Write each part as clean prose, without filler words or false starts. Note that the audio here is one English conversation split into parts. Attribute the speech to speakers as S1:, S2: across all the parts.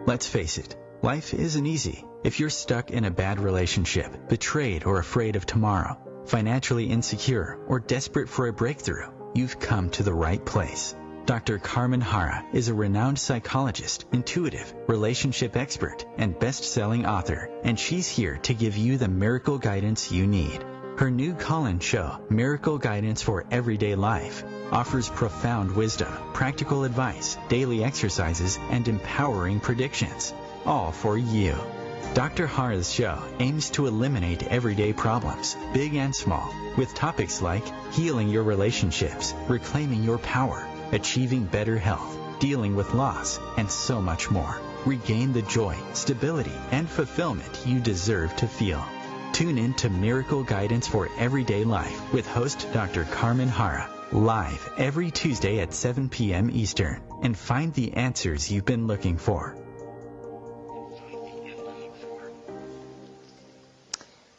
S1: Let's face it, life isn't easy. If you're stuck in a bad relationship, betrayed or afraid of tomorrow, financially insecure, or desperate for a breakthrough, you've come to the right place. Dr. Carmen Harra is a renowned psychologist, intuitive, relationship expert, and best-selling author, and she's here to give you the miracle guidance you need. Her new call-in show, Miracle Guidance for Everyday Life, offers profound wisdom, practical advice, daily exercises, and empowering predictions, all for you. Dr. Harra's show aims to eliminate everyday problems, big and small, with topics like healing your relationships, reclaiming your power, achieving better health, dealing with loss, and so much more. Regain the joy, stability, and fulfillment you deserve to feel. Tune in to Miracle Guidance for Everyday Life with host Dr. Carmen Harra, live every Tuesday at 7 p.m. Eastern, and find the answers you've been looking for.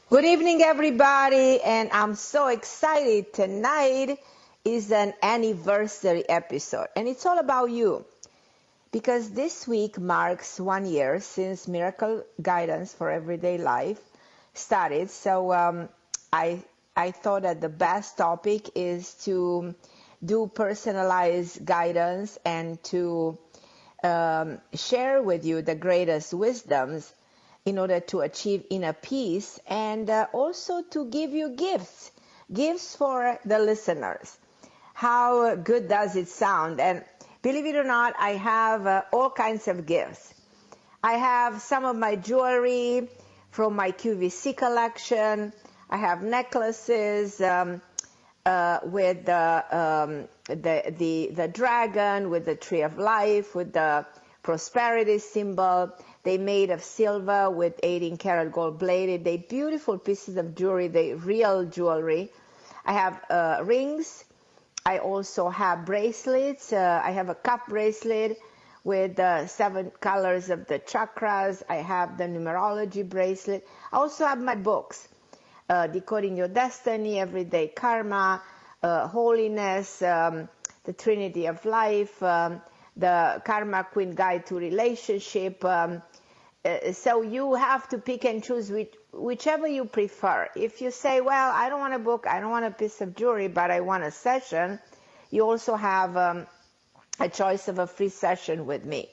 S2: Good evening, everybody, and I'm so excited. Tonight is an anniversary episode, and it's all about you, because this week marks 1 year since Miracle Guidance for Everyday Life started. So I thought that the best topic is to do personalized guidance and to share with you the greatest wisdoms in order to achieve inner peace, and also to give you gifts for the listeners. How good does it sound? And believe it or not, I have all kinds of gifts. I have some of my jewelry from my QVC collection. I have necklaces with the dragon, with the tree of life, with the prosperity symbol. They made of silver with 18-karat gold plated. They beautiful pieces of jewelry, they real jewelry. I have rings. I also have bracelets. I have a cup bracelet with 7 colors of the chakras. I have the numerology bracelet. I also have my books, Decoding Your Destiny, Everyday Karma, Holiness, The Trinity of Life, the Karma Queen Guide to Relationship. So you have to pick and choose whichever you prefer. If you say, well, I don't want a book, I don't want a piece of jewelry, but I want a session, you also have a choice of a free session with me.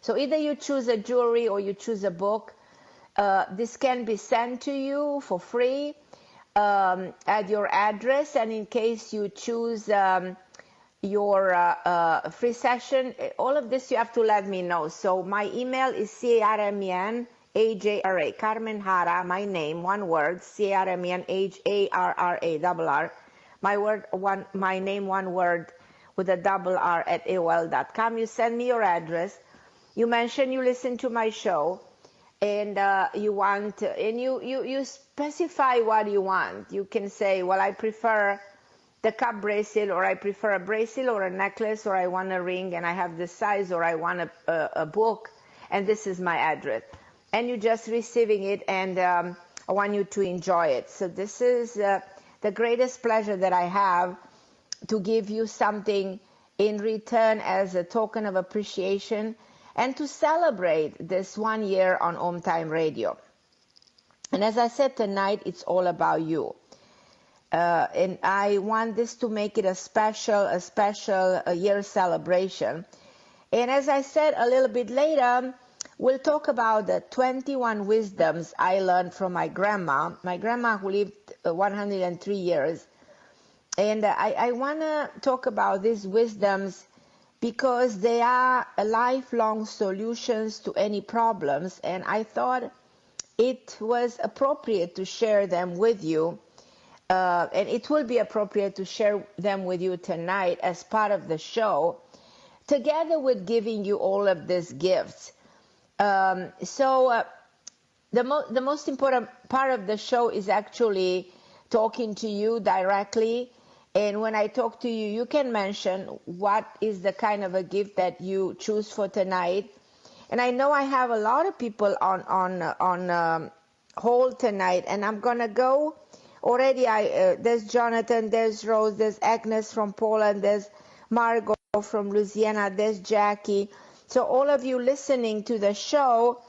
S2: So either you choose a jewelry or you choose a book. This can be sent to you for free at your address, and in case you choose your free session, all of this you have to let me know. So my email is CARMENAJRA, Carmen Harra, my name, one word, CARMENHARRA, my name, one word, with a double R at AOL.com. You send me your address. You mention you listen to my show, and you specify what you want. You can say, well, I prefer the cup bracelet, or I prefer a bracelet or a necklace, or I want a ring and I have this size, or I want a book, and this is my address. And you're just receiving it, and I want you to enjoy it. So this is the greatest pleasure that I have, to give you something in return as a token of appreciation, and to celebrate this 1 year on OMTime Radio. And as I said, tonight it's all about you. And I want this to make it a special year celebration. And as I said, a little bit later, we'll talk about the 21 wisdoms I learned from my grandma who lived 103 years. And I want to talk about these wisdoms because they are lifelong solutions to any problems. And I thought it was appropriate to share them with you. And it will be appropriate to share them with you tonight as part of the show, together with giving you all of these gifts. The most important part of the show is actually talking to you directly. And when I talk to you, you can mention what is the kind of a gift that you choose for tonight. And I know I have a lot of people on hold tonight, and I'm gonna go. Already, there's Jonathan, there's Rose, there's Agnes from Poland, there's Margot from Louisiana, there's Jackie, So all of you listening to the show,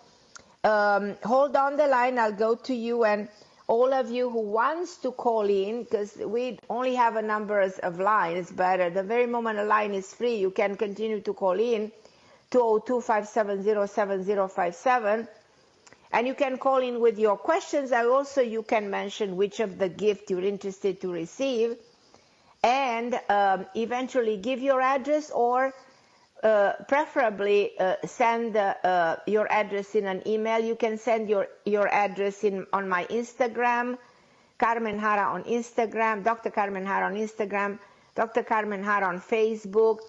S2: hold on the line. I'll go to you, and all of you who wants to call in, because we only have a number of lines, but the very moment a line is free, you can continue to call in, 202-570-7057. And you can call in with your questions, and also you can mention which of the gifts you're interested to receive, and eventually give your address, or preferably send your address in an email. You can send your address on my Instagram, Carmen Harra on Instagram, Dr. Carmen Harra on Instagram, Dr. Carmen Harra on Facebook.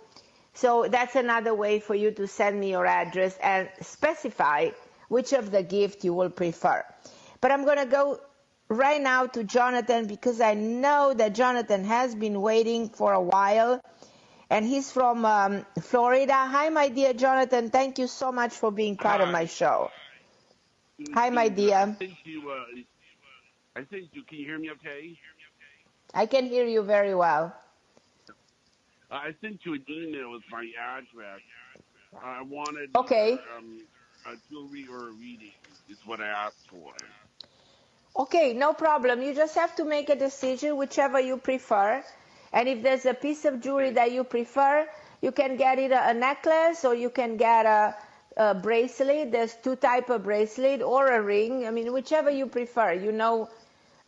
S2: So that's another way for you to send me your address and specify which of the gift you will prefer. But I'm going to go right now to Jonathan, because I know that Jonathan has been waiting for a while, and he's from Florida. Hi, my dear Jonathan. Thank you so much for being part of my show. Hi, my dear.
S3: I think you, can you hear me okay?
S2: I can hear you very well.
S3: I sent you an email with my address. I wanted
S2: okay.
S3: A jewelry or a reading is what I asked for.
S2: Okay, no problem. You just have to make a decision, whichever you prefer. And if there's a piece of jewelry that you prefer, you can get it a necklace, or you can get a bracelet. There's two types of bracelet, or a ring. I mean, whichever you prefer. You know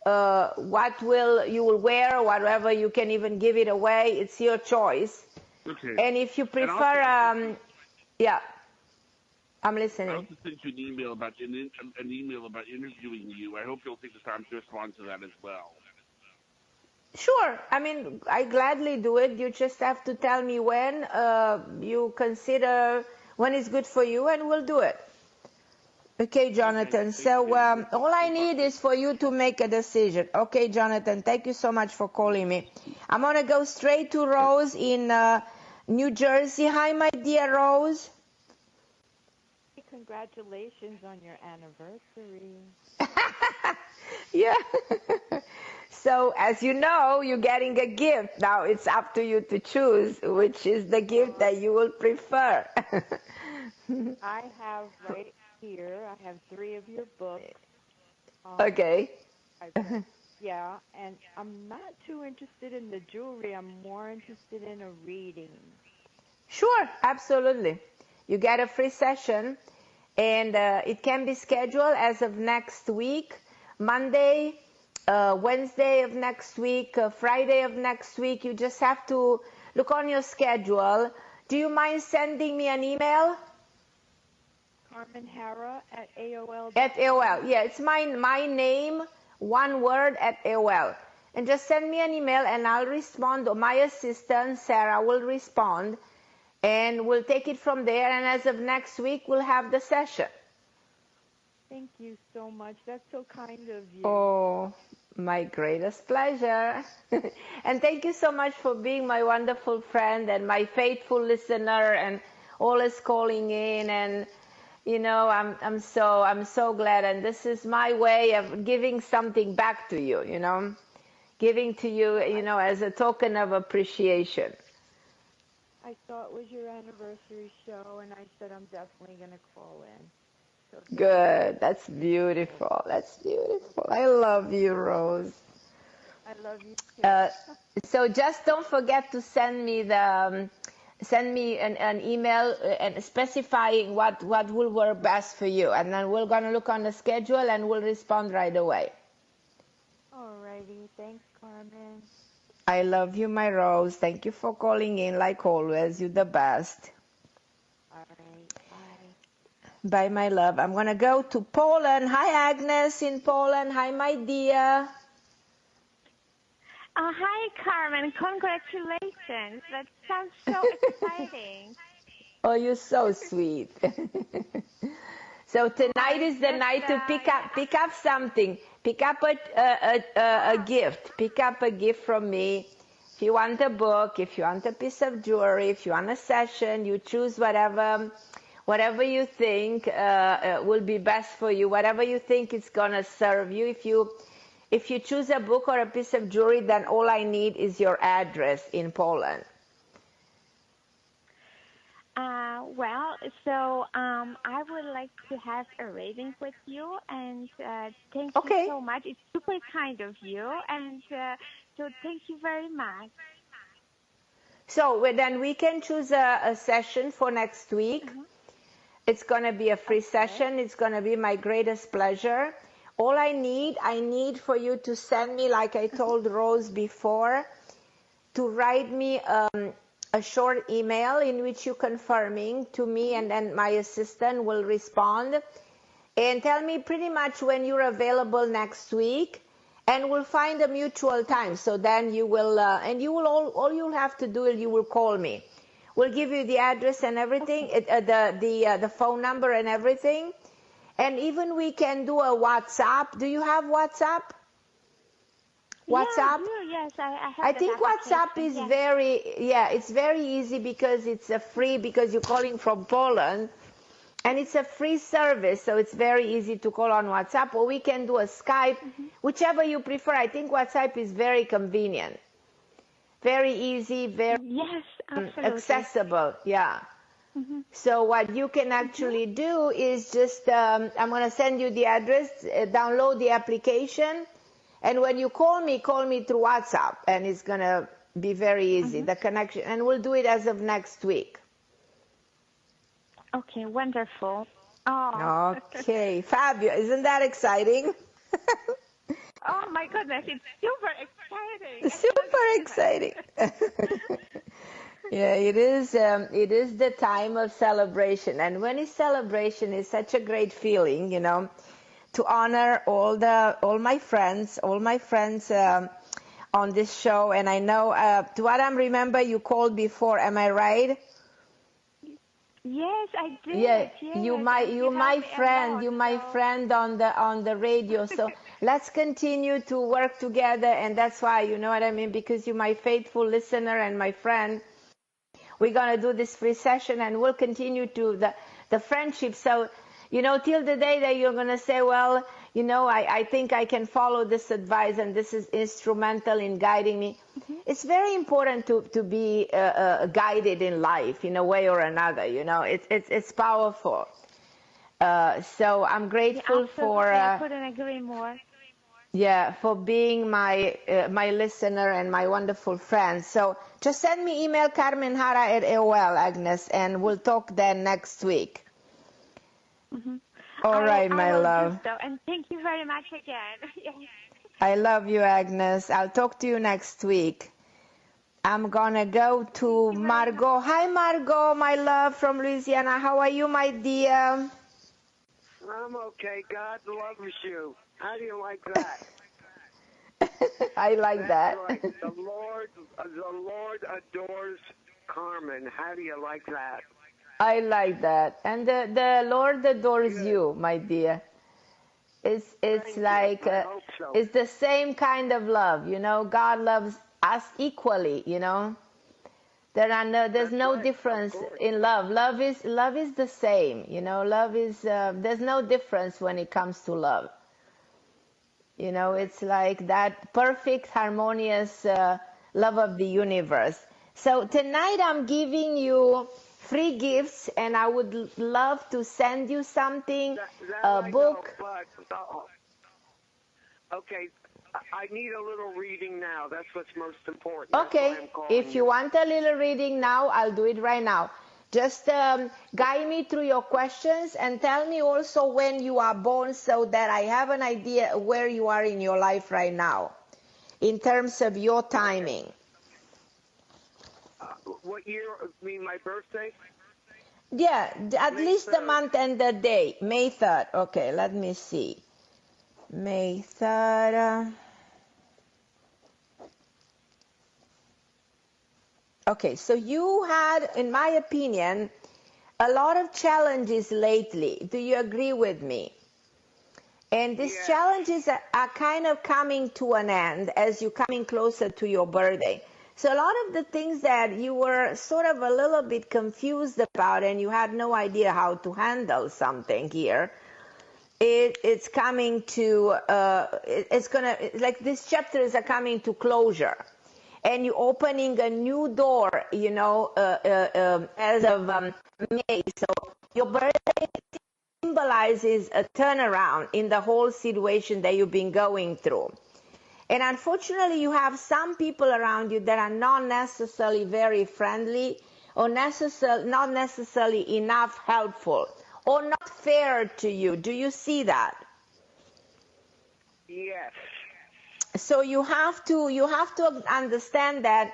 S2: what you will wear, whatever. You can even give it away. It's your choice.
S3: Okay.
S2: And if you prefer, yeah, I'm listening.
S3: I also sent you an email about interviewing you. I hope you'll take the time to respond to that as well.
S2: Sure. I mean, I gladly do it. You just have to tell me when you consider when it's good for you, and we'll do it. Okay, Jonathan.
S3: Okay,
S2: so all I need is for you to make a decision. Okay, Jonathan. Thank you so much for calling me. I'm going to go straight to Rose in New Jersey. Hi, my dear Rose.
S4: Congratulations on your anniversary.
S2: Yeah. So, as you know, you're getting a gift. Now it's up to you to choose which is the gift that you will prefer.
S4: I have right here, I have 3 of your books.
S2: Okay.
S4: Yeah, and I'm not too interested in the jewelry. I'm more interested in a reading.
S2: Sure, absolutely. You get a free session, and it can be scheduled as of next week, Monday, Wednesday of next week, Friday of next week. You just have to look on your schedule. Do you mind sending me an email?
S4: Carmen Harra at AOL.
S2: At AOL, yeah, it's my name, one word, at AOL. And just send me an email, and I'll respond, or my assistant, Sarah, will respond, and we'll take it from there. And as of next week, we'll have the session.
S4: Thank you so much. That's so kind of you.
S2: Oh, my greatest pleasure. And thank you so much for being my wonderful friend and my faithful listener, and always calling in. And you know, I'm so glad. And this is my way of giving something back to you. You know, giving to you, you know, as a token of appreciation.
S4: I saw it was your anniversary show, and I said I'm definitely going to call in. So
S2: Good. That's beautiful. That's beautiful. I love you, Rose.
S4: I love you too.
S2: So just don't forget to send me an email and specifying what will work best for you, and then we're gonna look on the schedule and we'll respond right away.
S4: Alrighty. Thanks, Carmen.
S2: I love you, my Rose. Thank you for calling in, like always. You're the best.
S4: All right. Bye.
S2: Bye, my love. I'm gonna go to Poland. Hi, Agnes in Poland. Hi, my dear.
S5: Hi, Carmen. Congratulations. That sounds so exciting.
S2: Oh, you're so sweet. So tonight is the night to pick up something. Pick up a gift. Pick up a gift from me. If you want a book, if you want a piece of jewelry, if you want a session, you choose whatever you think will be best for you, whatever you think is gonna serve you. If you choose a book or a piece of jewelry, then all I need is your address in Poland.
S5: Well, so I would like to have a reading with you, and thank you
S2: Okay.
S5: so much. It's super kind of you, and so thank you very much.
S2: So then we can choose a session for next week. It's going to be a free session. It's going to be my greatest pleasure. All I need for you to send me, like I told Rose before, to write me a short email in which you're confirming to me, and then my assistant will respond and tell me pretty much when you're available next week, and we'll find a mutual time. So then you will, and you will all you'll have to do is you will call me. We'll give you the address and everything, the phone number and everything, and even we can do a WhatsApp. Do you have WhatsApp? WhatsApp?
S5: Yeah, I do. Yes, I have
S2: I
S5: that
S2: think WhatsApp is
S5: yes.
S2: it's very easy because it's a free, because you're calling from Poland, and it's a free service, so it's very easy to call on WhatsApp, or we can do a Skype, whichever you prefer. I think WhatsApp is very convenient, very easy, very
S5: Yes, absolutely.
S2: accessible, yeah. So what you can actually do is just, I'm going to send you the address, download the application, and when you call me through WhatsApp, and it's going to be very easy, the connection, and we'll do it as of next week.
S5: Okay, wonderful. Oh.
S2: Okay, fabulous. Isn't that exciting?
S5: Oh my goodness, it's super exciting.
S2: Super exciting. Yeah, it is. It is the time of celebration, and when it's celebration, it's such a great feeling, you know, to honor all my friends on this show. And I know, to what I remember, you called before. Am I right?
S5: Yes, I did.
S2: Yeah,
S5: yes.
S2: you my friend on the radio. So let's continue to work together, and that's why, you know what I mean, because you're my faithful listener and my friend. We're gonna do this free session, and we'll continue to the friendship. So, you know, till the day that you're gonna say, well, you know, I think I can follow this advice, and this is instrumental in guiding me. It's very important to be guided in life in a way or another. You know, it's powerful. So I'm grateful for.
S5: I couldn't agree more.
S2: Yeah, for being my listener and my wonderful friend. So just send me email carmenharra@AOL, Agnes, and we'll talk then next week. All right, my love.
S5: Do so. And thank you very much again. Yes.
S2: I love you, Agnes. I'll talk to you next week. I'm gonna go to Margot. Hi, Margot, my love from Louisiana. How are you, my dear?
S6: I'm okay. God loves you. How do you like that?
S2: I like that.
S6: Right. The Lord adores Carmen. How do you like that?
S2: I like that. And the Lord adores you, my dear. It's like it's the same kind of love, you know. God loves us equally, you know. There's no difference in love. Love is the same, you know. Love is there's no difference when it comes to love. You know, it's like that perfect, harmonious love of the universe. So tonight I'm giving you free gifts, and I would love to send you something, a book.
S6: Okay, I need a little reading now. That's what's most important.
S2: Okay, if you want a little reading now, I'll do it right now. Just guide me through your questions, and tell me also when you are born, so that I have an idea where you are in your life right now, in terms of your timing.
S6: What year? Mean my birthday?
S2: Yeah, at least the month and the day. May 3rd. Okay, let me see. May 3rd. Okay, so you had, in my opinion, a lot of challenges lately. Do you agree with me? And these challenges are kind of coming to an end as you're coming closer to your birthday. So a lot of the things that you were sort of a little bit confused about, and you had no idea how to handle something here, it's coming to, it's gonna, like these chapters are coming to closure. and you're opening a new door, as of May. So your birthday symbolizes a turnaround in the whole situation that you've been going through. And unfortunately, you have some people around you that are not necessarily very friendly or not necessarily enough helpful or not fair to you. Do you see that?
S6: Yes.
S2: So you have to understand that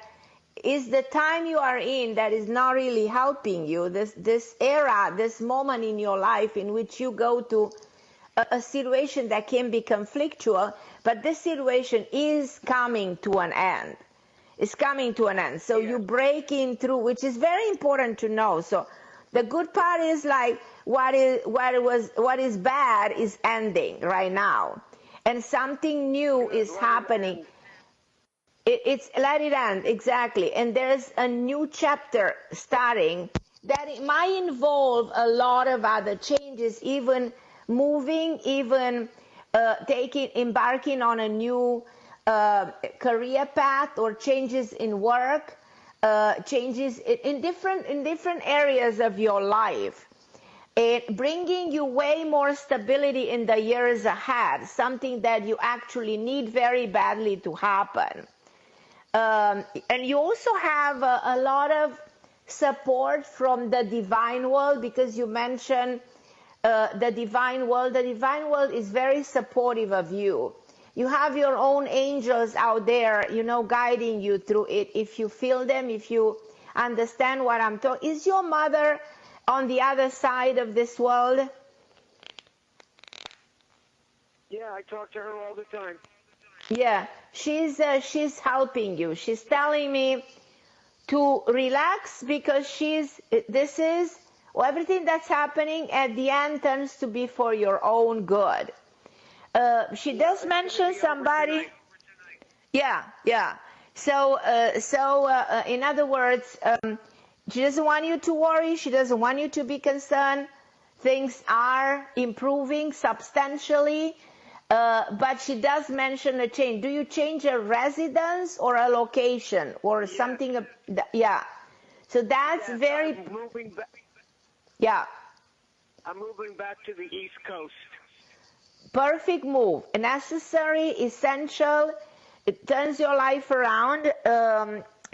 S2: is the time you are in that is not really helping you. This era, this moment in your life in which you go to a situation that can be conflictual, but this situation is coming to an end. It's coming to an end. So you breaking through, which is very important to know. So the good part is like what is bad is ending right now, and something new is happening. It's let it end, exactly. And there's a new chapter starting that it might involve a lot of other changes, even moving, even embarking on a new career path or changes in work, changes in different areas of your life. It bringing you way more stability in the years ahead, something that you actually need very badly to happen. And you also have a lot of support from the divine world, because you mentioned the divine world. The divine world is very supportive of you. You have your own angels out there, guiding you through it. If you feel them, if you understand what I'm talking. Is your mother on the other side of this world?
S6: Yeah, I talk to her all the time.
S2: Yeah, she's helping you. She's telling me to relax, because everything that's happening at the end turns to be for your own good. She does mention somebody. Yeah. So in other words, she doesn't want you to worry. She doesn't want you to be concerned. Things are improving substantially. But she does mention a change. Do you change a residence or a location or something? Yeah. So that's very.
S6: I'm moving back.
S2: Yeah.
S6: I'm moving back to the East Coast.
S2: Perfect move. Necessary, essential. It turns your life around.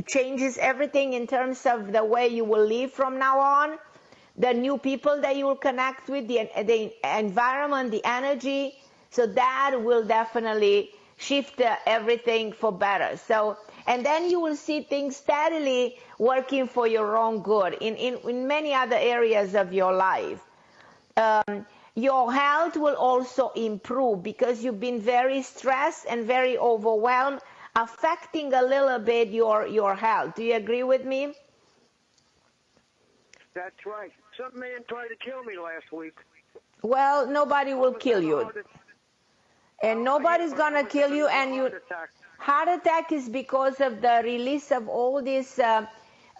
S2: Changes everything in terms of the way you will live from now on. The new people that you will connect with, the environment, the energy. So that will definitely shift everything for better. So, and then you will see things steadily working for your own good in many other areas of your life. Your health will also improve, because you've been very stressed and very overwhelmed, affecting a little bit your health. Do you agree with me?
S6: That's right. Some man tried to kill me last week.
S2: Well, nobody will kill you. And nobody's going to kill you. And heart attack is because of the release of all this,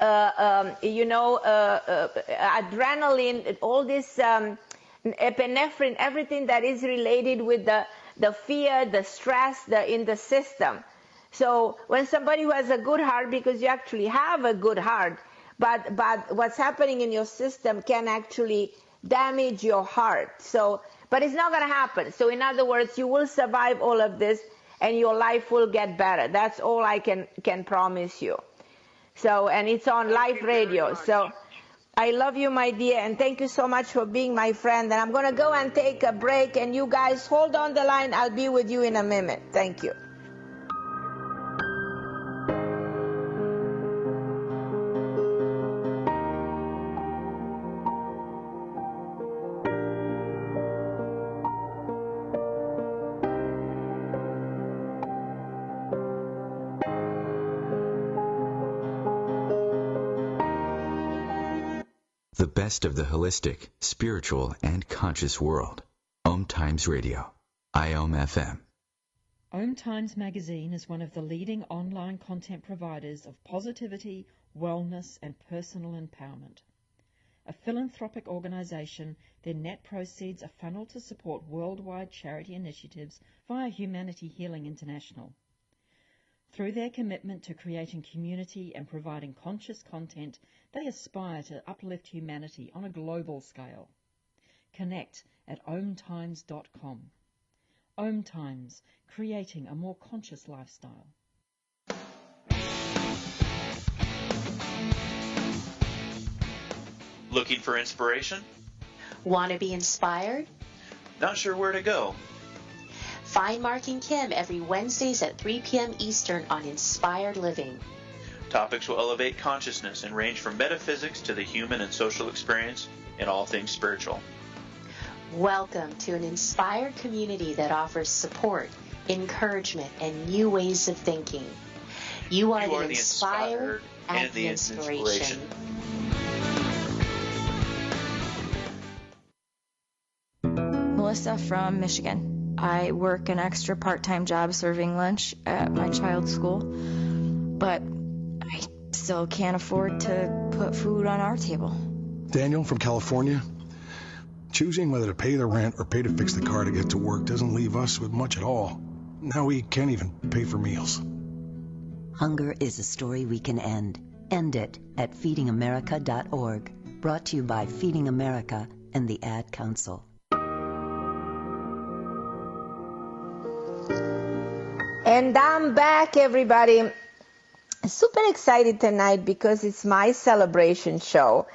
S2: adrenaline, all this epinephrine, everything that is related with the fear, the stress in the system. So when somebody who has a good heart, because you actually have a good heart, but what's happening in your system can actually damage your heart. So, but it's not going to happen. So in other words, you will survive all of this and your life will get better. That's all I can promise you. So, and it's on live radio. So I love you, my dear, and thank you so much for being my friend. And I'm going to go and take a break, and you guys hold on the line. I'll be with you in a minute. Thank you.
S1: The best of the holistic, spiritual, and conscious world. OMTimes Radio. IOM FM.
S7: OMTimes magazine is one of the leading online content providers of positivity, wellness, and personal empowerment. A philanthropic organisation, their net proceeds are funneled to support worldwide charity initiatives via Humanity Healing International. Through their commitment to creating community and providing conscious content, they aspire to uplift humanity on a global scale. Connect at OMTimes.com. OMTimes, creating a more conscious lifestyle.
S8: Looking for inspiration?
S9: Want to be inspired?
S8: Not sure where to go?
S9: Find Mark and Kim every Wednesdays at 3 p.m. Eastern on Inspired Living.
S8: Topics will elevate consciousness and range from metaphysics to the human and social experience and all things spiritual.
S9: Welcome to an inspired community that offers support, encouragement, and new ways of thinking. You are the inspired and the inspiration.
S10: Melissa from Michigan. I work an extra part-time job serving lunch at my child's school, but I still can't afford to put food on our table.
S11: Daniel from California. Choosing whether to pay the rent or pay to fix the car to get to work doesn't leave us with much at all. Now we can't even pay for meals.
S12: Hunger is a story we can end. End it at feedingamerica.org. Brought to you by Feeding America and the Ad Council.
S2: And I'm back, everybody. Super excited tonight because it's my celebration show.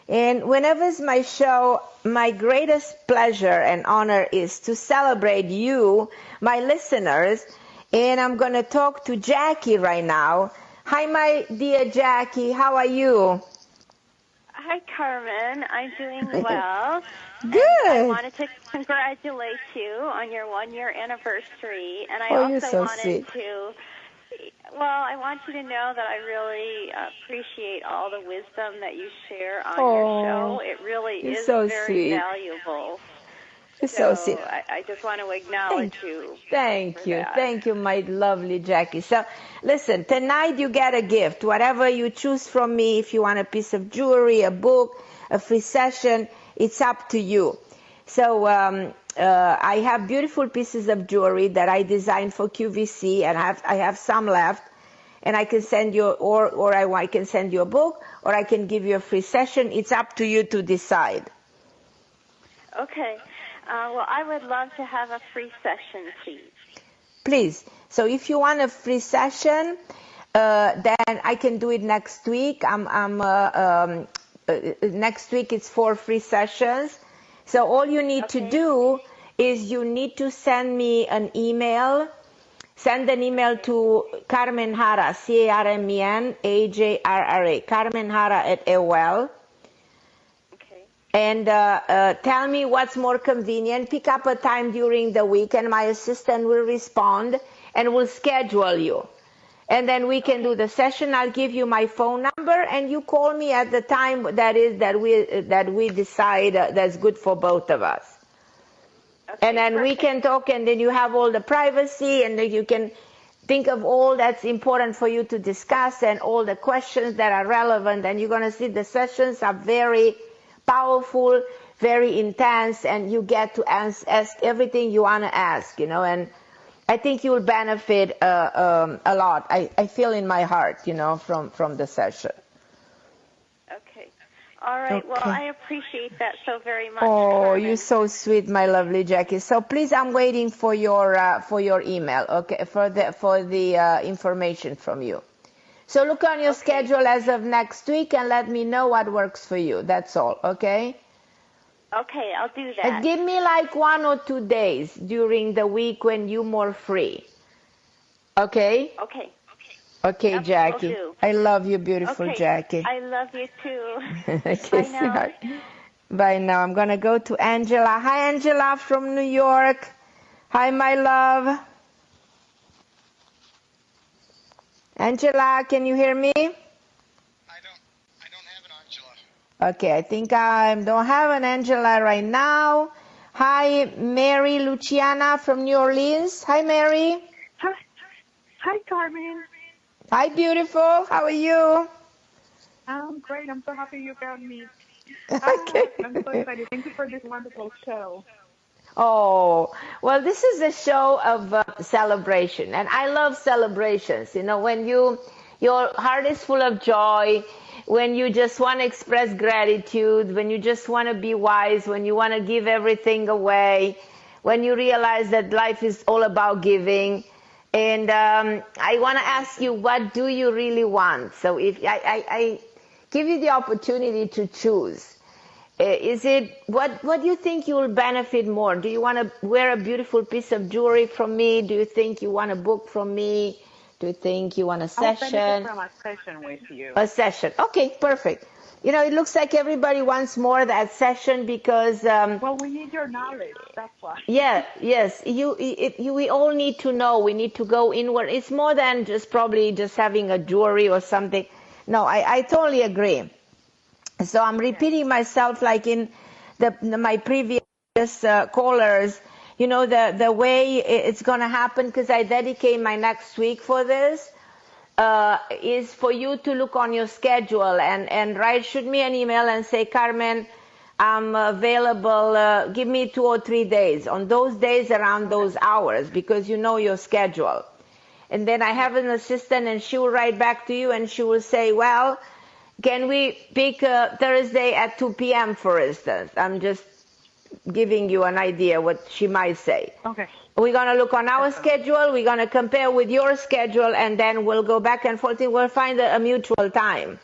S2: And whenever it's my show, my greatest pleasure and honor is to celebrate you, my listeners. And I'm going to talk to Jackie right now. Hi, my dear Jackie. How are you?
S13: Hi, Carmen. I'm doing well.
S2: Good.
S13: And I wanted to congratulate you on your 1-year anniversary. And I also wanted to, I want you to know that I really appreciate all the wisdom that you share on your show. It really is very valuable.
S2: You're so sweet.
S13: I just want to acknowledge you.
S2: Thank you. Thank you, my lovely Jackie. So, listen, tonight you get a gift. Whatever you choose from me, if you want a piece of jewelry, a book, a free session, it's up to you. So, I have beautiful pieces of jewelry that I designed for QVC, and I have some left. And I can send you, or I can send you a book, or I can give you a free session. It's up to you to decide.
S13: Okay. I would love to have a free session, please.
S2: Please. So if you want a free session, then I can do it next week. Next week it's 4 free sessions. So all you need to do is you need to send me an email. Send an email to Carmen Harra, CarmenHarra, Carmen Harra at AOL. And tell me what's more convenient. Pick up a time during the week, and my assistant will respond and will schedule you. And then we can do the session. I'll give you my phone number, and you call me at the time that we decide that's good for both of us. And then we can talk, and then you have all the privacy, and then you can think of all that's important for you to discuss and all the questions that are relevant. And you're going to see the sessions are very powerful, very intense, and you get to ask everything you want to ask, and I think you will benefit a lot. I feel in my heart, from the session.
S13: Okay. All right. Okay. Well, I appreciate that so very much.
S2: Oh,
S13: Carmen.
S2: You're so sweet, my lovely Jackie. So please, I'm waiting for your email, okay, for the information from you. So look on your schedule as of next week and let me know what works for you. That's all, okay?
S13: Okay, I'll do that.
S2: And give me like 1 or 2 days during the week when you're more free. Okay?
S13: Okay.
S2: Okay, Jackie. I love you, beautiful Jackie.
S13: I love you too.
S2: Okay, sweetheart. Bye now. I'm going to go to Angela. Hi, Angela from New York. Hi, my love. Angela, can you hear me?
S14: I don't have an Angela.
S2: Okay, I think I don't have an Angela right now. Hi, Mary Luciana from New Orleans. Hi, Mary.
S15: Hi, Carmen.
S2: Hi, beautiful. How are you?
S15: I'm great. I'm so happy you found me.
S2: Okay.
S15: I'm so excited. Thank you for this wonderful show.
S2: Oh, well, this is a show of celebration, and I love celebrations. You know, when your heart is full of joy, when you just want to express gratitude, when you just want to be wise, when you want to give everything away, when you realize that life is all about giving. And I want to ask you, what do you really want? So if I give you the opportunity to choose. Is it, what do you think you will benefit more? Do you want to wear a beautiful piece of jewelry from me? Do you think you want a book from me? Do you think you want a session?
S15: I will benefit from a session with you.
S2: A session. Okay, perfect. You know, it looks like everybody wants more of that session because...
S15: well, we need your knowledge, that's why.
S2: Yeah, yes. We all need to know. We need to go inward. It's more than just probably just having a jewelry or something. No, I totally agree. So I'm repeating myself like in my previous callers, you know, the way it's going to happen, because I dedicate my next week for this, is for you to look on your schedule and shoot me an email and say, Carmen, I'm available, give me 2 or 3 days, on those days around those hours, because you know your schedule. And then I have an assistant and she will write back to you and she will say, well, can we pick Thursday at 2 p.m., for instance? I'm just giving you an idea what she might say.
S15: Okay.
S2: We're going to look on our schedule. We're going to compare with your schedule, and then we'll go back and forth and we'll find a mutual time.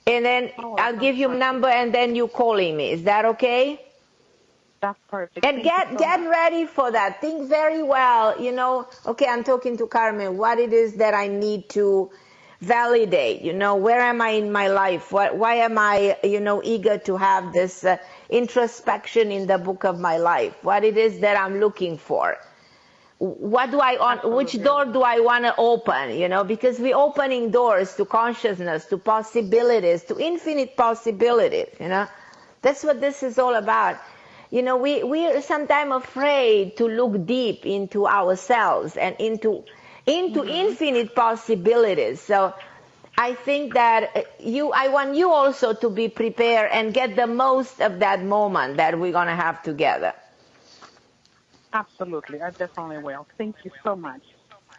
S2: And then I'll give you a number and then you calling me. Is that okay?
S15: That's perfect.
S2: And get ready for that. Think very well, you know, okay, I'm talking to Carmen, what it is that I need to validate, you know, where am I in my life? Why am I, you know, eager to have this introspection in the book of my life? What it is that I'm looking for? What do which door do I want to open, you know, because we're opening doors to consciousness, to possibilities, to infinite possibilities, you know. That's what this is all about. You know, we're sometimes afraid to look deep into ourselves and into infinite possibilities. So I think that I want you also to be prepared and get the most of that moment that we're going to have together.
S15: Absolutely. I definitely will. Thank you so much.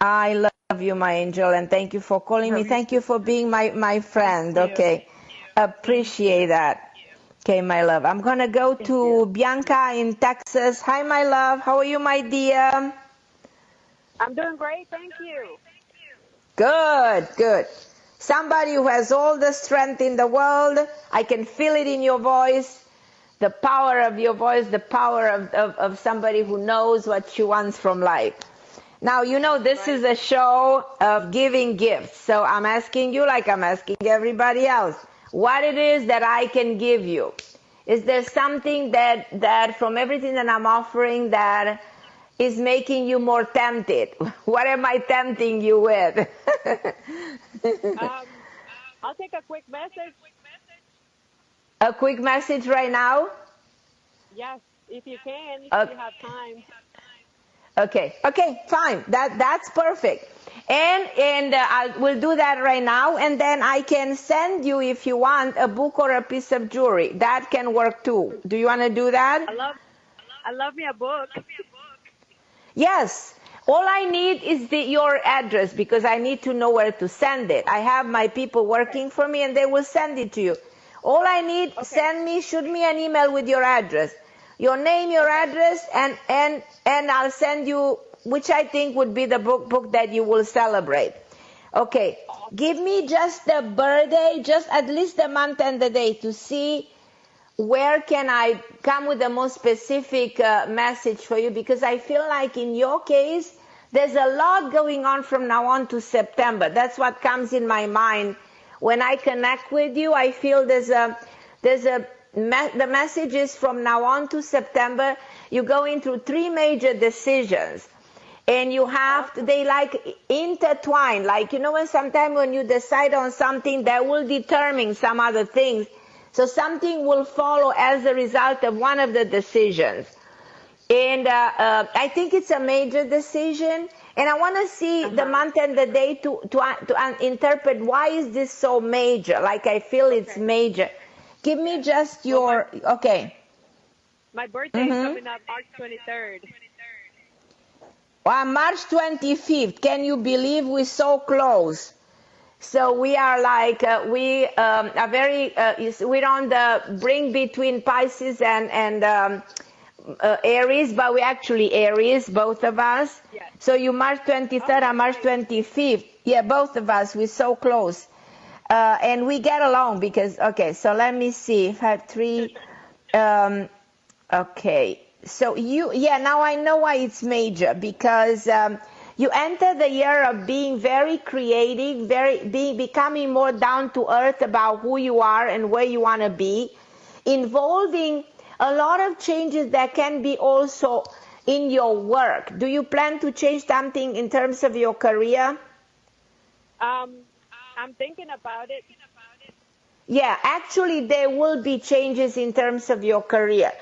S2: I love you, my angel, and thank you for calling me. Thank you for being my friend. Okay. Appreciate that. Okay, my love. I'm going to go to Bianca in Texas. Hi, my love. How are you, my dear?
S16: I'm doing great, thank you.
S2: Good, good. Somebody who has all the strength in the world. I can feel it in your voice. The power of your voice, the power of somebody who knows what she wants from life. Now, you know, this is a show of giving gifts. So I'm asking you, like I'm asking everybody else, what it is that I can give you. Is there something that from everything that I'm offering that is making you more tempted? What am I tempting you with?
S16: I'll take a quick message.
S2: A quick message right now?
S16: Yes, if you can, if you have time.
S2: Okay, fine. That's perfect. And I will do that right now, and then I can send you, if you want, a book or a piece of jewelry. That can work too. Do you want to do that?
S16: I love me a book.
S2: Yes. All I need is your address, because I need to know where to send it. I have my people working for me, and they will send it to you. All I need, shoot me an email with your address. Your name, your address, and I'll send you, which I think would be the book that you will celebrate. Okay, give me just the birthday, just at least the month and the day, to see where can I come with the most specific message for you, because I feel like in your case, there's a lot going on from now on to September. That's what comes in my mind. When I connect with you, I feel the message is from now on to September, you're going through 3 major decisions. And you have to, they like intertwine. Like, you know, when sometimes when you decide on something, that will determine some other things. So something will follow as a result of one of the decisions. And I think it's a major decision. And I want to see the month and the day to interpret why is this so major. Like I feel it's major. Give me just your,
S16: My birthday is coming up March 23rd.
S2: Well, March 25th. Can you believe we're so close? So we are like, we are very, we're on the brink between Pisces and Aries, but we're actually Aries, both of us.
S16: Yes.
S2: So you March 23rd and March 25th. Yeah, both of us, we're so close. And we get along because, okay, so let me see, 5, 3, okay. So now I know why it's major, because you enter the year of being very creative, becoming more down to earth about who you are and where you want to be, involving a lot of changes that can be also in your work. Do you plan to change something in terms of your career?
S16: I'm thinking about it.
S2: Yeah, actually there will be changes in terms of your career.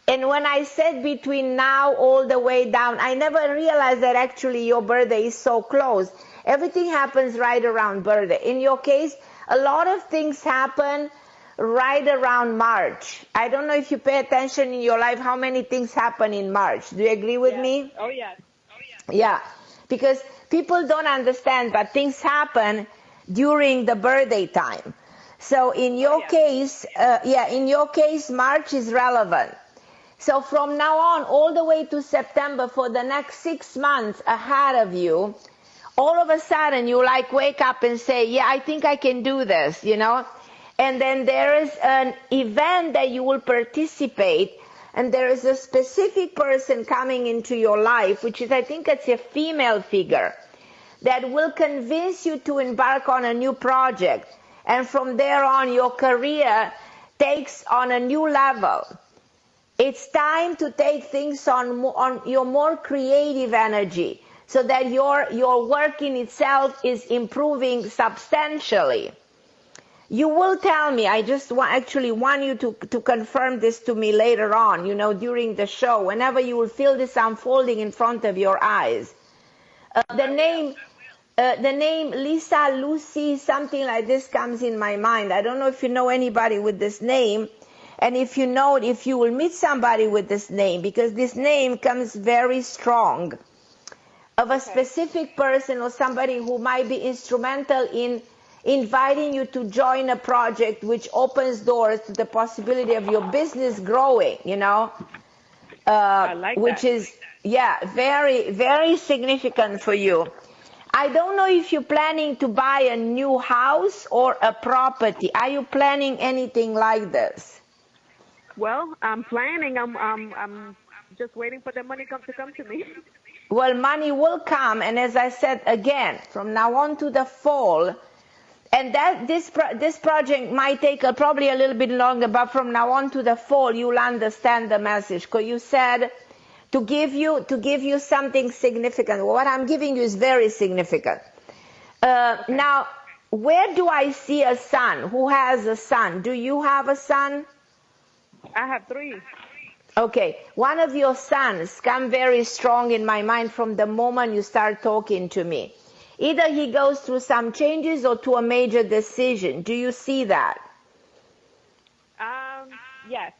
S2: And when I said between now all the way down, I never realized that actually your birthday is so close. Everything happens right around birthday. In your case, a lot of things happen right around March. I don't know if you pay attention in your life how many things happen in March. Do you agree with me?
S16: Oh, yes.
S2: Yeah, because people don't understand, but things happen during the birthday time. So in your case, in your case, March is relevant. So from now on, all the way to September, for the next 6 months ahead of you, all of a sudden you like wake up and say, yeah, I think I can do this, you know. And then there is an event that you will participate, and there is a specific person coming into your life, which is, I think it's a female figure, that will convince you to embark on a new project. And from there on, your career takes on a new level. It's time to take things on your more creative energy, so that your work in itself is improving substantially. You will tell me, I just actually want you to confirm this to me later on, you know, during the show, whenever you will feel this unfolding in front of your eyes. The name Lisa, Lucy, something like this comes in my mind. I don't know if you know anybody with this name. And if you know, if you will meet somebody with this name, because this name comes very strong, of a specific person or somebody who might be instrumental in inviting you to join a project which opens doors to the possibility of your business growing, you know, which is, very, very significant for you. I don't know if you're planning to buy a new house or a property. Are you planning anything like this?
S16: Well, I'm planning. I'm just waiting for the money to come to me.
S2: Well, money will come, and as I said again, from now on to the fall, and that this project might take probably a little bit longer, but from now on to the fall, you'll understand the message. Because you said to give you something significant. What I'm giving you is very significant. Now, where do I see a son? Who has a son? Do you have a son?
S16: I have 3.
S2: Okay, one of your sons come very strong in my mind from the moment you start talking to me. Either he goes through some changes or to a major decision. Do you see that?
S16: Yes.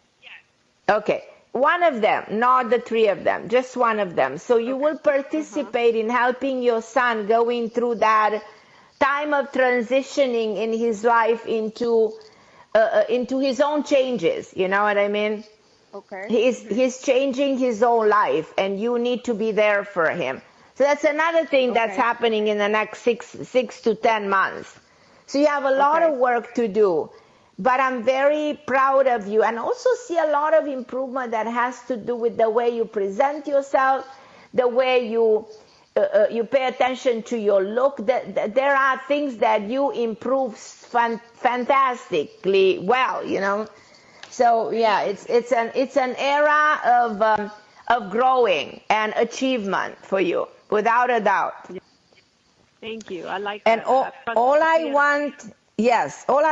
S2: Okay, one of them, not the 3 of them, just one of them. So you will participate in helping your son going through that time of transitioning in his life into his own changes. You know what I mean?
S16: Okay.
S2: He's changing his own life, and you need to be there for him. So that's another thing that's happening in the next 6 to 10 months. So you have a lot of work to do, but I'm very proud of you, and also see a lot of improvement that has to do with the way you present yourself, the way you pay attention to your look. There are things that you improve fantastically well, you know. So yeah, it's an era of growing and achievement for you, without a doubt.
S16: Thank you. I like
S2: and
S16: that.
S2: all I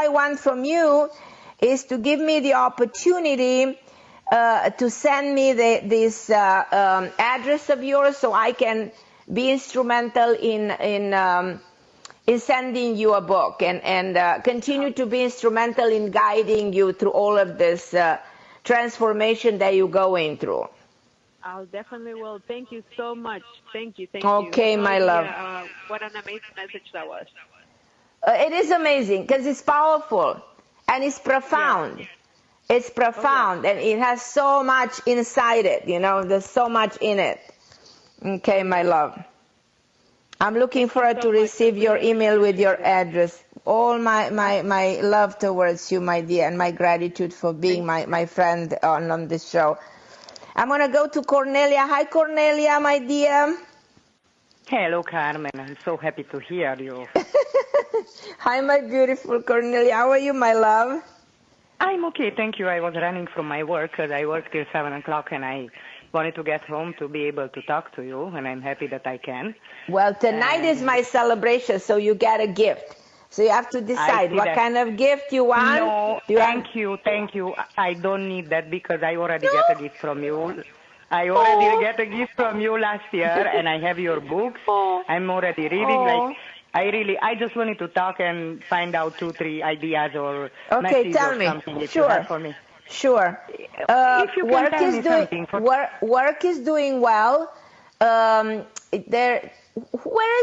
S2: want from you is to give me the opportunity to send me this address of yours, so I can be instrumental in sending you a book, and continue to be instrumental in guiding you through all of this transformation that you're going through.
S16: I'll definitely will. Thank you so much. Thank you. Thank
S2: Okay,
S16: you. No
S2: my
S16: idea,
S2: love.
S16: what an amazing message that was.
S2: It is amazing because it's powerful and it's profound. Yeah. It's profound and it has so much inside it, you know, there's so much in it. Okay, my love. I'm looking forward to receive your email with your address. All my love towards you, my dear, and my gratitude for being my friend on this show. I'm going to go to Cornelia. Hi, Cornelia, my dear.
S17: Hello, Carmen. I'm so happy to hear you.
S2: Hi, my beautiful Cornelia. How are you, my love?
S17: I'm okay, thank you. I was running from my work because I work till 7 o'clock and I wanted to get home to be able to talk to you, and I'm happy that I can.
S2: Well, tonight is my celebration, so you get a gift. So you have to decide what kind of gift you want.
S17: No, thank you. I don't need that because I already get a gift from you. I already get a gift from you last year, and I have your books. I'm already reading. I just wanted to talk and find out 2-3 ideas or messages or something if you have for me.
S2: Sure.
S17: If you can tell me something.
S2: Work is doing well. Where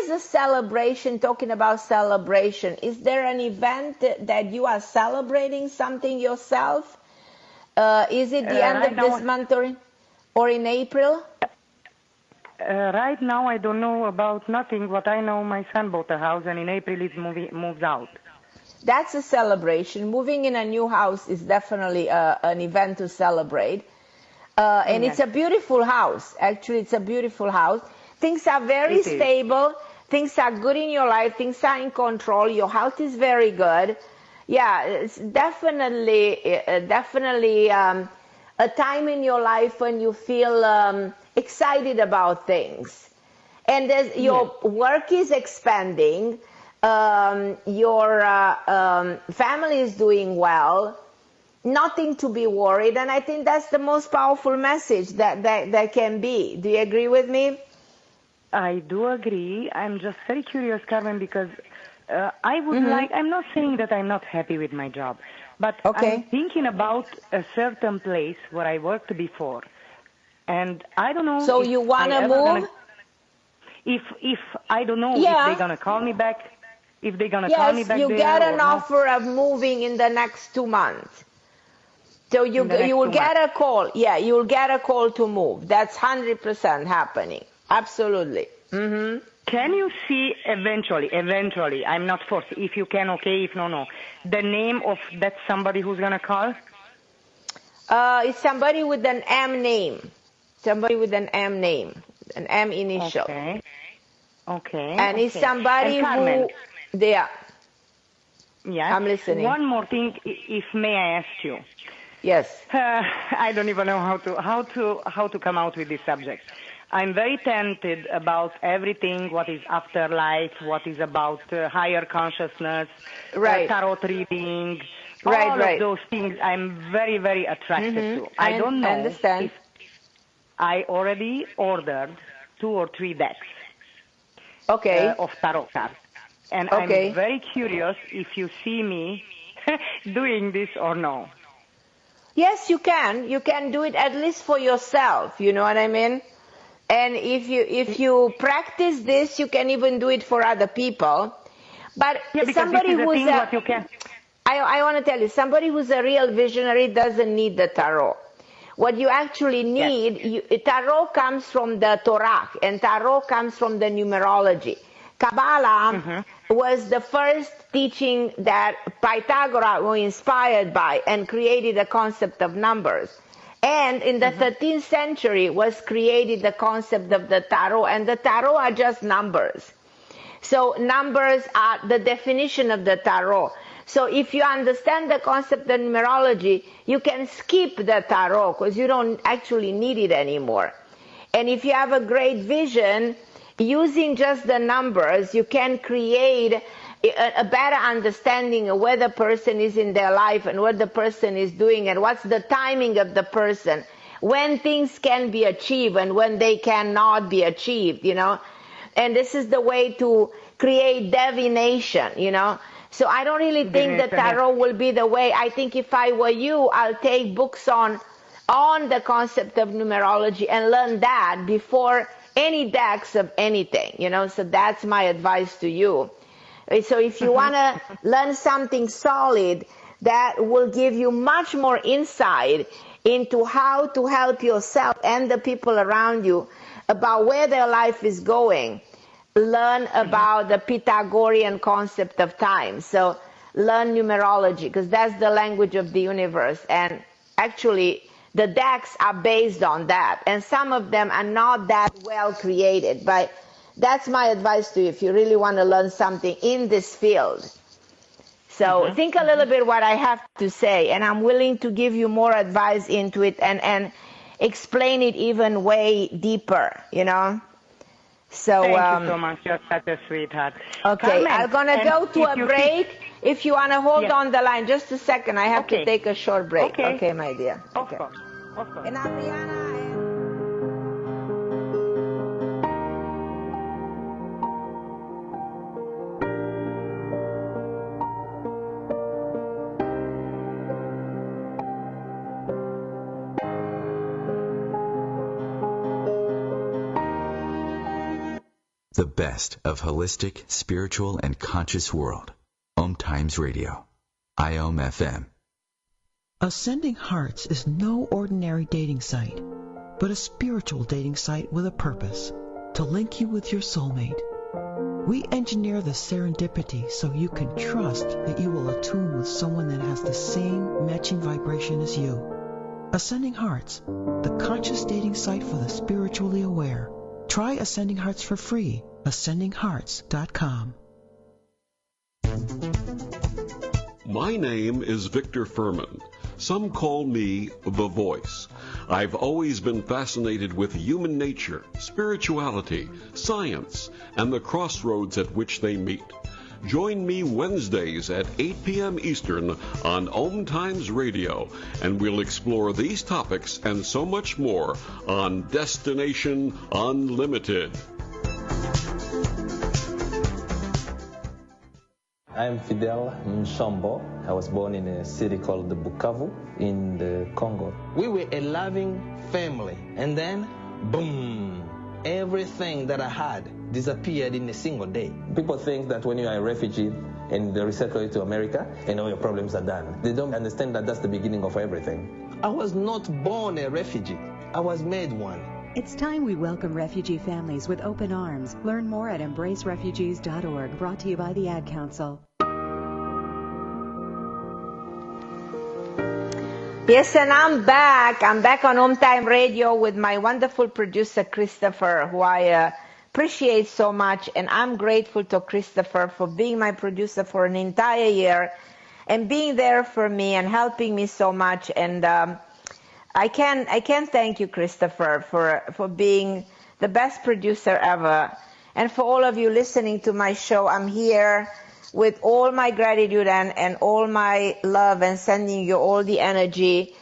S2: is the celebration? Talking about celebration, is there an event that you are celebrating something yourself? Is it the end of this month or in April?
S17: Right now, I don't know about nothing. What I know, my son bought a house, and in April he moves out.
S2: That's a celebration. Moving in a new house is definitely an event to celebrate. And it's a beautiful house. Actually, it's a beautiful house. Things are very stable. Things are good in your life. Things are in control. Your health is very good. Yeah, it's definitely a time in your life when you feel excited about things. And as your work is expanding, your family is doing well, nothing to be worried. And I think that's the most powerful message that can be. Do you agree with me?
S17: I do agree. I'm just very curious, Carmen, because I would like, I'm not saying that I'm not happy with my job, but I'm thinking about a certain place where I worked before. And I don't know.
S2: So you want to move?
S17: If I don't know if they're going to call me back. If they're going to call me back
S2: you
S17: there
S2: get an
S17: or
S2: offer of moving in the next 2 months. So you will get a call. Yeah, you will get a call to move. That's 100% happening. Absolutely.
S17: Can you see eventually, I'm not forced, if you can, okay, if no, the name of that somebody who's going to call?
S2: It's somebody with an M name. Somebody with an M name. An M initial.
S17: Okay.
S2: And it's somebody who... Yeah.
S17: Yes.
S2: I'm listening.
S17: One more thing, if may I ask you?
S2: Yes.
S17: I don't even know how to come out with this subject. I'm very tempted about everything, what is afterlife, what is about higher consciousness, tarot reading, all of those things I'm very, very attracted to. I don't know if I already ordered 2 or 3 decks of tarot cards. And I'm very curious if you see me doing this or no.
S2: Yes, you can. You can do it at least for yourself. You know what I mean? And if you practice this, you can even do it for other people. But somebody who's I want to tell you, somebody who's a real visionary doesn't need the tarot. What you actually need, tarot comes from the Torah, and tarot comes from the numerology. Kabbalah was the first teaching that Pythagoras was inspired by and created the concept of numbers. And in the 13th century was created the concept of the tarot, and the tarot are just numbers. So numbers are the definition of the tarot. So if you understand the concept of numerology, you can skip the tarot because you don't actually need it anymore. And if you have a great vision, using just the numbers, you can create a better understanding of where the person is in their life and what the person is doing and what's the timing of the person, when things can be achieved and when they cannot be achieved, you know. And this is the way to create divination, you know. So I don't really think that tarot will be the way. I think if I were you, I'll take books on on the concept of numerology and learn that before any decks of anything, so that's my advice to you. So if you want to learn something solid that will give you much more insight into how to help yourself and the people around you about where their life is going, learn about the Pythagorean concept of time. So learn numerology, because that's the language of the universe. And actually, the decks are based on that. And some of them are not that well created. But that's my advice to you if you really want to learn something in this field. So think a little bit what I have to say. And I'm willing to give you more advice into it and explain it even way deeper, So,
S17: thank you so much. You're such a sweetheart.
S2: Okay,
S17: Carmen,
S2: I'm going to go to a break. If you want to hold on the line just a second, I have to take a short break. Okay, my dear.
S17: Of course.
S2: And Adriana.
S1: The best of holistic, spiritual, and conscious world. OMTimes Radio. IOM FM.
S18: Ascending Hearts is no ordinary dating site, but a spiritual dating site with a purpose, to link you with your soulmate. We engineer the serendipity so you can trust that you will attune with someone that has the same matching vibration as you. Ascending Hearts, the conscious dating site for the spiritually aware. Try Ascending Hearts for free. AscendingHearts.com.
S19: My name is Victor Furman. Some call me The Voice. I've always been fascinated with human nature, spirituality, science, and the crossroads at which they meet. Join me Wednesdays at 8 p.m. Eastern on OMTimes Radio, and we'll explore these topics and so much more on Destination Unlimited.
S20: I'm Fidel Mshombo. I was born in a city called Bukavu in the Congo. We were a loving family, and then, boom, everything that I had disappeared in a single day. People think that when you are a refugee and they resettle you to America and all your problems are done, they don't understand that that's the beginning of everything. I was not born a refugee. I was made one.
S21: It's time we welcome refugee families with open arms. Learn more at embracerefugees.org, brought to you by the Ad Council.
S2: Yes, and I'm back. I'm back on OMTime Radio with my wonderful producer, Christopher, who I appreciate so much. And I'm grateful to Christopher for being my producer for an entire year and being there for me and helping me so much. And I can't thank you, Christopher, for being the best producer ever. And for all of you listening to my show, I'm here with all my gratitude and all my love and sending you all the energy.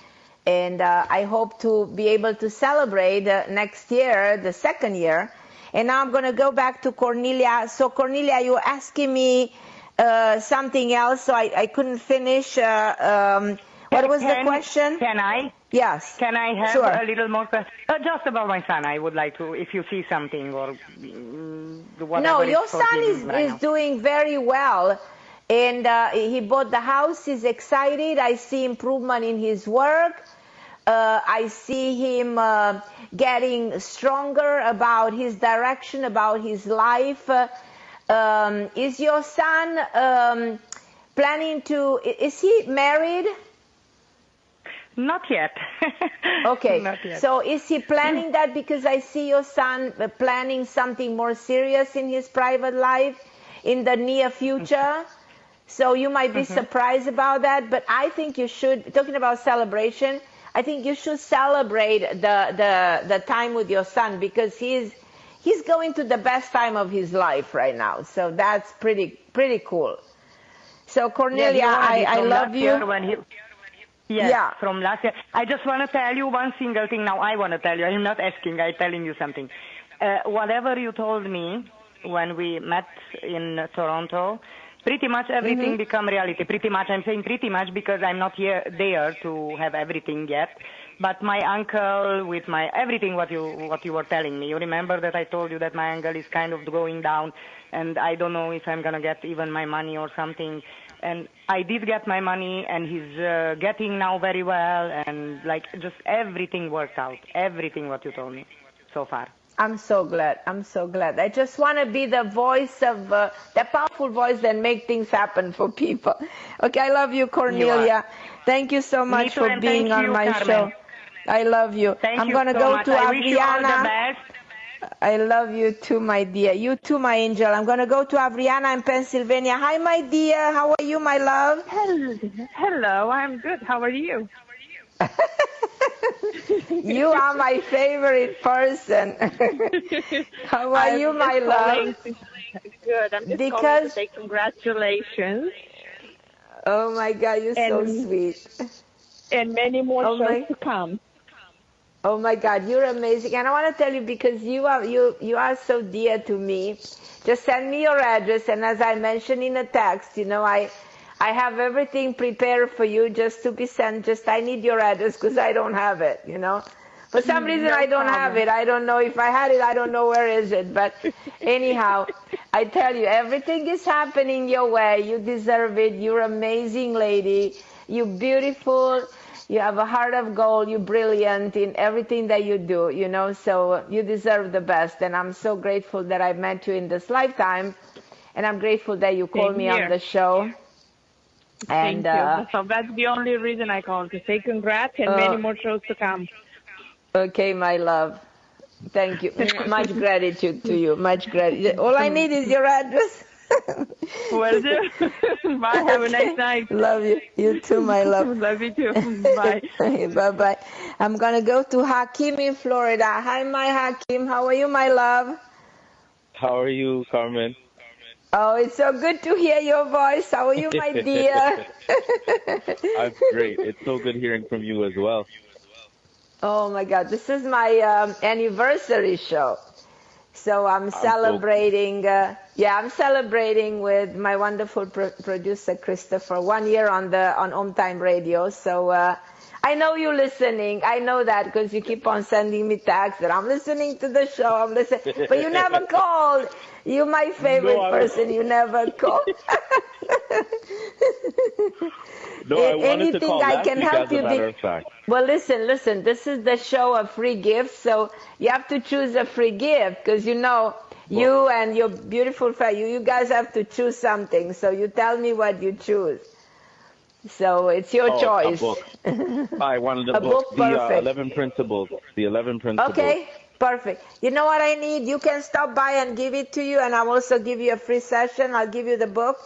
S2: And I hope to be able to celebrate next year, the second year. And now I'm going to go back to Cornelia. So, Cornelia, you were asking me something else, so I couldn't finish. What was the question?
S17: Can I?
S2: Yes.
S17: Can I have
S2: sure.
S17: a little more question? Just about my son. I would like to, if you see something or whatever.
S2: No, your son is doing very well. And he bought the house. He's excited. I see improvement in his work. I see him getting stronger about his direction, about his life. Is your son planning to, is he married?
S17: Not yet.
S2: Okay.
S17: Not yet.
S2: So is he planning that? Because I see your son planning something more serious in his private life in the near future. So you might be surprised about that. But I think you should, talking about celebration, I think you should celebrate the time with your son, because he's going to the best time of his life right now. So that's pretty cool. So Cornelia, I love you.
S17: Yes,
S2: yeah.
S17: From last year. I just want to tell you one single thing. Now I want to tell you. I'm not asking. I'm telling you something. Whatever you told me when we met in Toronto, pretty much everything become reality. Pretty much, I'm saying pretty much because I'm not there to have everything yet. But my uncle, with my everything, what you were telling me, you remember that I told you that my uncle is kind of going down, and I don't know if I'm gonna get even my money or something. And I did get my money, and he's getting now very well, and like just everything worked out. Everything what you told me so far.
S2: I'm so glad. I'm so glad. I just want to be the voice of, the powerful voice that make things happen for people. Okay, I love you, Cornelia. Thank you so much for being on my show. I love you. I'm going to go to Adriana. I love you too, my dear. You too, my angel. I'm going to go to Adriana in Pennsylvania. Hi, my dear. How are you, my love?
S15: Hello. I'm good. How are you?
S2: You are my favorite person. How are you, my love?
S15: Good. I'm just calling to say congratulations.
S2: Oh my God, you're so sweet.
S15: And many more shows to come.
S2: Oh my God, you're amazing. And I want to tell you, because you are so dear to me. Just send me your address, and as I mentioned in the text, I have everything prepared for you just to be sent. I need your address because I don't have it, For some reason, I don't have it. I don't know if I had it. I don't know where is it. But anyhow, I tell you, everything is happening your way. You deserve it. You're an amazing lady. You're beautiful. You have a heart of gold. You're brilliant in everything that you do, So you deserve the best. And I'm so grateful that I met you in this lifetime. And I'm grateful that you called me on the show.
S15: Thank you. So that's the only reason I called, to say congrats and many more shows to come.
S2: Okay, my love. Thank you. Much gratitude to you. Much gratitude. All I need is your address.
S15: Will do. Bye. Have a nice night.
S2: Love you. You too, my love.
S15: Love you too. Bye.
S2: Bye-bye. I'm going to go to Hakeem in Florida. Hi, my Hakeem. How are you, my love?
S3: How are you, Carmen?
S2: Oh, it's so good to hear your voice. How are you, my dear?
S3: I'm great. It's so good hearing from you as well.
S2: Oh, my God. This is my anniversary show. So I'm celebrating. I'm celebrating with my wonderful producer, Christopher, 1 year on OMTime Radio. So I know you're listening. I know that because you keep on sending me texts that I'm listening to the show. I'm listening. But you never called. You're my favorite person. You never called.
S3: No, I wanted to call last week, as a matter of fact.
S2: Well, listen. This is the show of free gifts, so you have to choose a free gift because you and your beautiful family, you guys have to choose something. So you tell me what you choose. So it's your choice.
S3: A book. I wanted a book. The 11 Principles. The 11 Principles.
S2: Okay, perfect. You know what I need? You can stop by and give it to you, and I'll also give you a free session. I'll give you the book.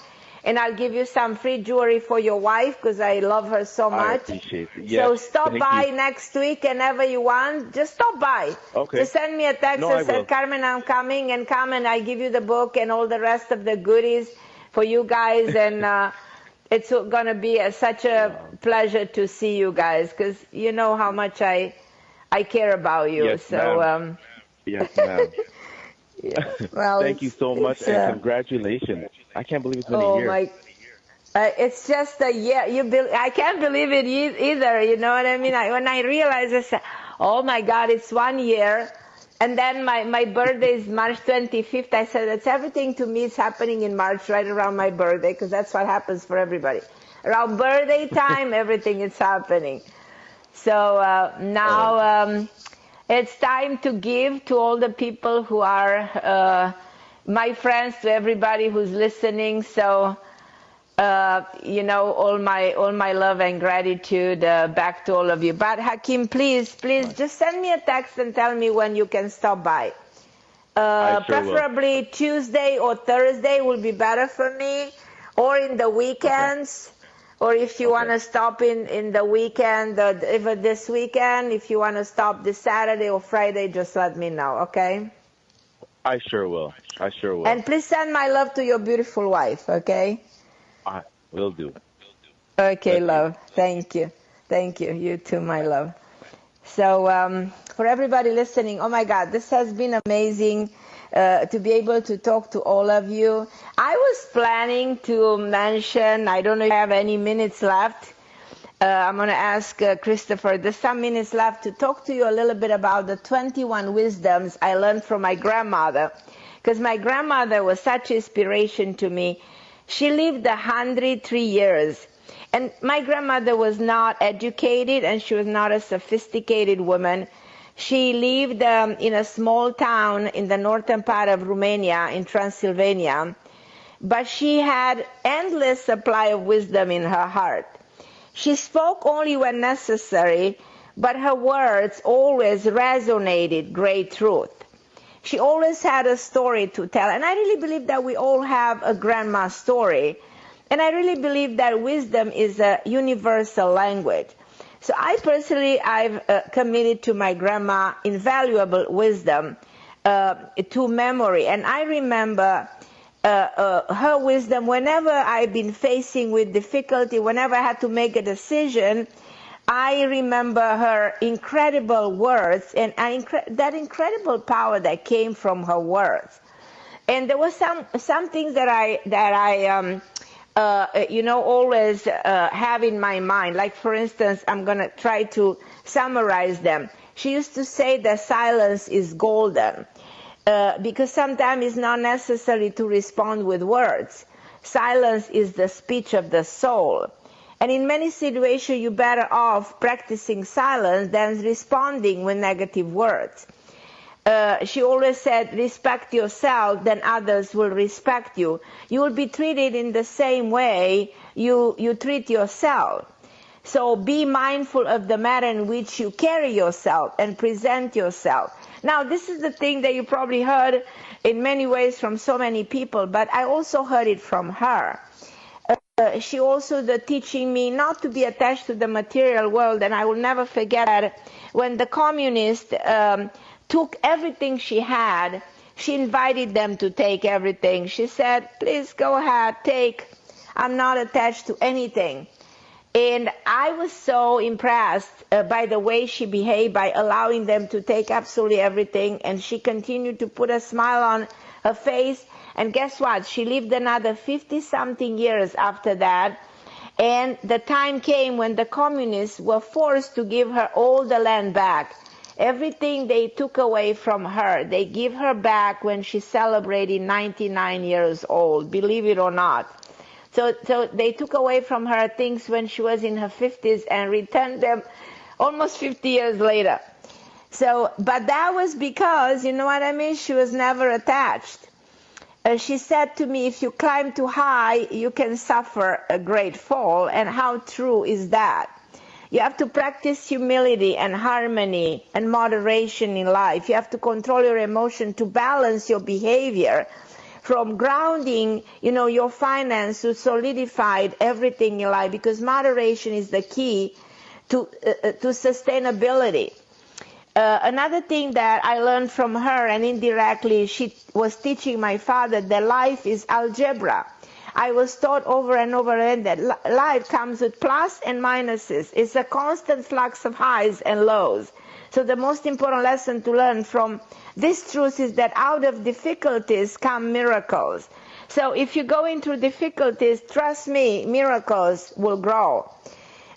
S2: And I'll give you some free jewelry for your wife because I love her so much.
S3: I appreciate it. Yes,
S2: so stop by next week whenever you want. Just stop by.
S3: Okay.
S2: Just send me a text and say, Carmen, I'm coming, and come and I give you the book and all the rest of the goodies for you guys. And it's going to be such a pleasure to see you guys because you know how much I care about you.
S3: Yes, ma'am. Yes, ma'am.
S2: Yeah. Well,
S3: thank you so much and congratulations. I can't believe it's been a year.
S2: It's just a year. I can't believe it either. You know what I mean? When I realized, I said, oh my God, it's 1 year. And then my birthday is March 25th. I said, that's everything to me is happening in March, right around my birthday, because that's what happens for everybody. Around birthday time, everything is happening. So now it's time to give to all the people who are my friends, to everybody who's listening. So, all my love and gratitude back to all of you. But Hakeem, please, just send me a text and tell me when you can stop by. Preferably Tuesday or Thursday will be better for me, or in the weekends. Okay. Or if you want to stop in the weekend, even this weekend, if you want to stop this Saturday or Friday, just let me know, okay?
S3: I sure will.
S2: And please send my love to your beautiful wife, okay?
S3: I will do.
S2: Okay, love. Thank you. You too, my love. So for everybody listening, oh my God, this has been amazing. to be able to talk to all of you. I was planning to mention, I don't know if I have any minutes left. I'm going to ask Christopher, there's some minutes left to talk to you a little bit about the 21 wisdoms I learned from my grandmother. Because my grandmother was such inspiration to me. She lived 103 years. And my grandmother was not educated and she was not a sophisticated woman. She lived in a small town in the northern part of Romania, in Transylvania. But she had endless supply of wisdom in her heart. She spoke only when necessary, but her words always resonated great truth. She always had a story to tell. And I really believe that we all have a grandma story. And I really believe that wisdom is a universal language. So I personally, I've committed to my grandma invaluable wisdom to memory. And I remember her wisdom whenever I've been facing with difficulty, whenever I had to make a decision. I remember her incredible words and that incredible power that came from her words. And there was some things that I always have in my mind. Like, for instance, I'm going to try to summarize them. She used to say that silence is golden because sometimes it's not necessary to respond with words. Silence is the speech of the soul. And in many situations, you're better off practicing silence than responding with negative words. She always said, respect yourself, then others will respect you. You will be treated in the same way you treat yourself. So be mindful of the manner in which you carry yourself and present yourself. Now, this is the thing that you probably heard in many ways from so many people, but I also heard it from her. She also teaching me not to be attached to the material world, and I will never forget that when the communists took everything she had, she invited them to take everything. She said, please go ahead, take. I'm not attached to anything. And I was so impressed by the way she behaved by allowing them to take absolutely everything. And she continued to put a smile on her face. And guess what? She lived another 50-something years after that. And the time came when the communists were forced to give her all the land back. Everything they took away from her, they give her back when she celebrated 99 years old, believe it or not. So they took away from her things when she was in her 50s and returned them almost 50 years later. But that was because, you know what I mean, she was never attached. She said to me, if you climb too high, you can suffer a great fall. And how true is that? You have to practice humility and harmony and moderation in life. You have to control your emotion to balance your behavior, from grounding, your finance to solidified everything in life, because moderation is the key to sustainability. Another thing that I learned from her, and indirectly she was teaching my father, that life is algebra. I was taught over and over again that life comes with plus and minuses. It's a constant flux of highs and lows. So the most important lesson to learn from this truth is that out of difficulties come miracles. So if you go into difficulties, trust me, miracles will grow.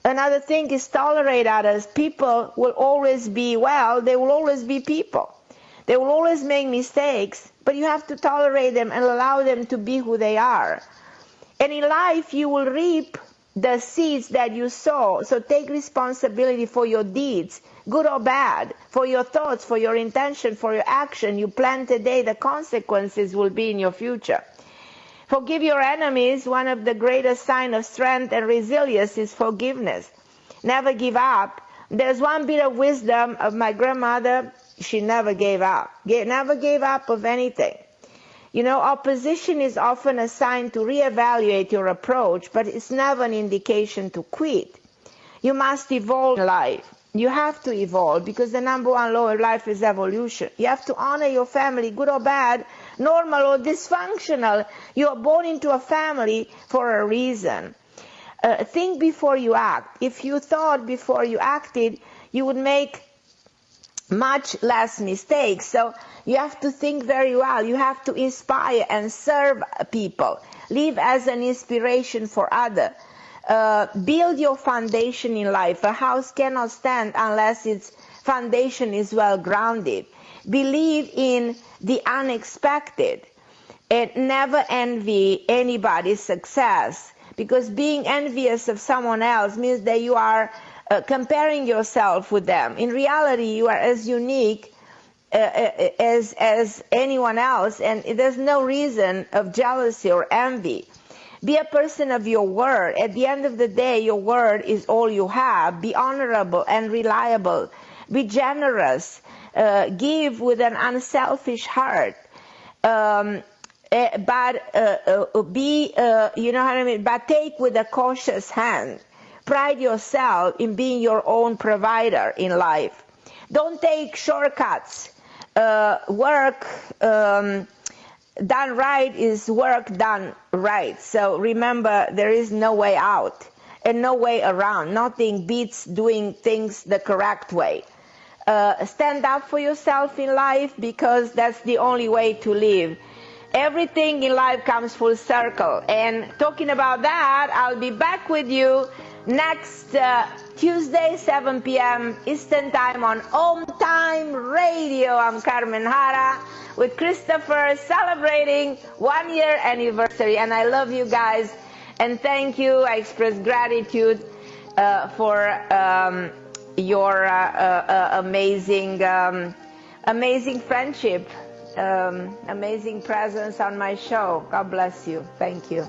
S2: Another thing is tolerate others. People will always be, they will always be people. They will always make mistakes, but you have to tolerate them and allow them to be who they are. And in life, you will reap the seeds that you sow. So take responsibility for your deeds, good or bad, for your thoughts, for your intention, for your action. You plan today, the consequences will be in your future. Forgive your enemies. One of the greatest signs of strength and resilience is forgiveness. Never give up. There's one bit of wisdom of my grandmother. She never gave up. Never gave up of anything. Opposition is often a sign to reevaluate your approach, but it's never an indication to quit. You must evolve in life. You have to evolve because the number one law of life is evolution. You have to honor your family, good or bad, normal or dysfunctional. You are born into a family for a reason. Think before you act. If you thought before you acted, you would make much less mistakes. So you have to think very well. You have to inspire and serve people. Live as an inspiration for others. Build your foundation in life. A house cannot stand unless its foundation is well grounded. Believe in the unexpected and never envy anybody's success, because being envious of someone else means that you are comparing yourself with them. In reality, you are as unique as anyone else, and there's no reason of jealousy or envy. Be a person of your word. At the end of the day, your word is all you have. Be honorable and reliable. Be generous. Give with an unselfish heart. But take with a cautious hand. Pride yourself in being your own provider in life. Don't take shortcuts. Work done right is work done right. So remember, there is no way out and no way around. Nothing beats doing things the correct way. Stand up for yourself in life, because that's the only way to live. Everything in life comes full circle. And talking about that, I'll be back with you next Tuesday, 7 p.m. Eastern Time on OMTime Radio. I'm Carmen Harra with Christopher, celebrating 1 year anniversary. And I love you guys. And thank you. I express gratitude for your amazing friendship, amazing presence on my show. God bless you. Thank you.